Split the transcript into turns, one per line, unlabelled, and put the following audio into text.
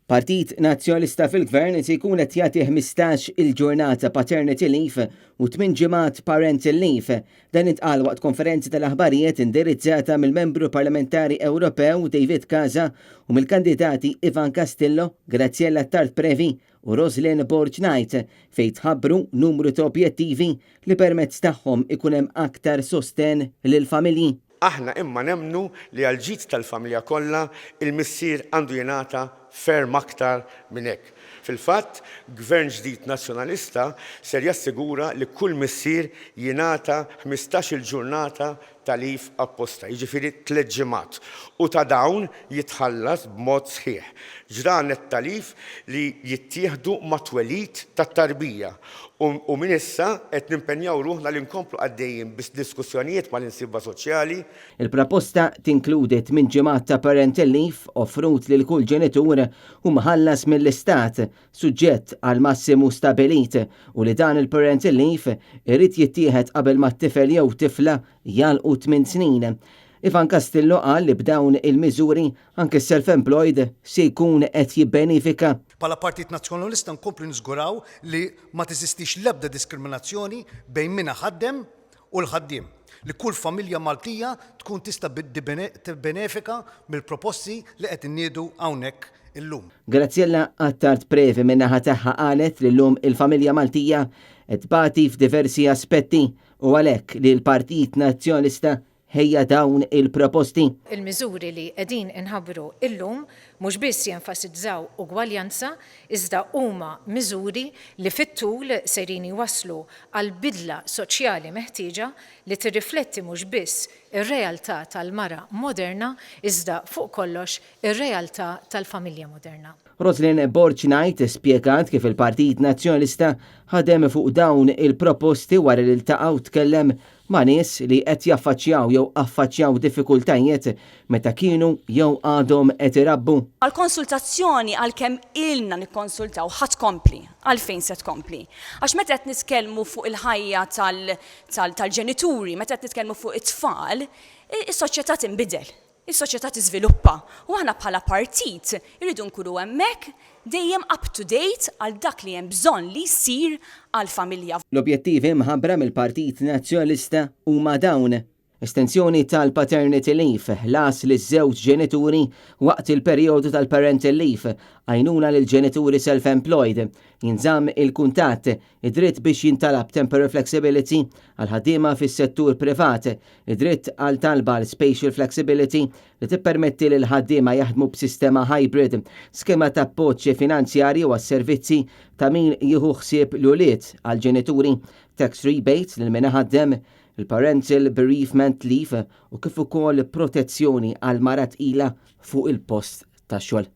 Partit Nazzjonalista fil-Gvern se jkun qed jagħti 15 il-ġurnata paternity leave u 8 ġimgħat parental leave. Dan intqal waqt konferenzi tal-aħbarijiet indirizzata mill-Membru Parlamentari Ewropew David Casa u mill-kandidati Ivan Castillo, Graziella Tart-Previ u Roslyn Borg-Knight fejn tħabbru numru ta' objettivi li permezz tagħhom ikun hemm aktar sosten lill-familji.
Aħna imma nemmnu li għal-ġid tal-familja kollha il-missier għandu jingħata ferm aktar minn hekk. Fil-fatt, Gvern ġdid nazzjonalista ser jassigura li kull missier jingħata 15 il-ġurnata ta' leave apposta, jiġifieri 3 ġimgħat. U ta' dawn jitħallas b'mod sħiħ. Ġranet ta' leave li jittieħdu mat-twelid tat-tarbija. U minn issa qed nimpenjaw ruħna li nkomplu għaddejjin b'diskussjonijiet mal-insibba soċjali.
Il-proposta tinkludi 8 ġimgħat ta' parental leave offrut lil kull ġenitur u mħallas mill-istat suġġett għal massimu stabilit u li dan il-parental leave irid jittieħed qabel ma t-tifel jew tifla jalqu 8 snin. Ivan Castillo qal li b'dawn il-miżuri anke self-employed se jkun qed jibbenefika.
Bħala Partit Nazzjonalista nkomplu niżguraw li ma teżistix l-ebda diskriminazzjoni bejn min ħaddem u l-ħaddiem. Li kull familja Maltija tkun tista' tibbenefika mill-proposti li qed inniedu hawnhekk illum.
Graziella Tart-Previ min-naħa tagħha qalet li llum il-familja Maltija qed bagħti f'diversi aspetti u għalhekk li l-Partit Nazzjonalista ħejja dawn il-proposti.
Il-miżuri li qegħdin inħabbru illum mhux biss jenfasizzaw ugwaljanza, iżda huma miżuri li fit-tul sejrin waslu għal bidla soċjali meħtieġa li tirrifletti mhux biss ir-realtà tal-mara moderna, iżda fuq kollox ir-realtà tal-familja moderna.
Roslyn Borg-Knight spjegat kif il-Partit Nazzjonalista ħadem fuq dawn il-proposti wara li ltaqgħu tkellem ma' nies li qed jaffaċċjaw jew affaċċjaw diffikultajiet meta kienu jew għadhom qed irabbu.
Għall-konsultazzjoni għalkemm ilna nikkonsultaw ħadd kompli, għalfejn se tkompli. Għax meta qed nitkellmu fuq il-ħajja tal-ġenituri, meta qed nitkellmu fuq it-tfal, is-soċjetà tinbidel. Is-soċjetà tiżviluppa u aħna bħala partit irridu nkunu hemmhekk dejjem up to date għal dak li hemm bżonn li jsir għall-familja.
L-objettivi mħabbra mill-Partit Nazzjonalista huma dawn: estensjoni tal-paternity leave ħlas li żewġ ġenituri waqt il-perjodu tal-parental leave, għajnuna lil ġenituri self-employed, jinżamm il-kuntatt, id-dritt biex jintalab temporary flexibility għal ħaddiema fis-settur privat, id-dritt għal talba l spatial flexibility li tippermetti lil ħaddiema jaħdmu b'sistema hybrid, skema ta' appoġġ finanzjarju għas-servizzi ta' min jieħu ħsieb l-ulied għal ġenituri, tax rebates lil min ħaddem, il-parental bereavement leave u kif ukoll protezzjoni għal mara tqila fuq il-post tax-xogħol.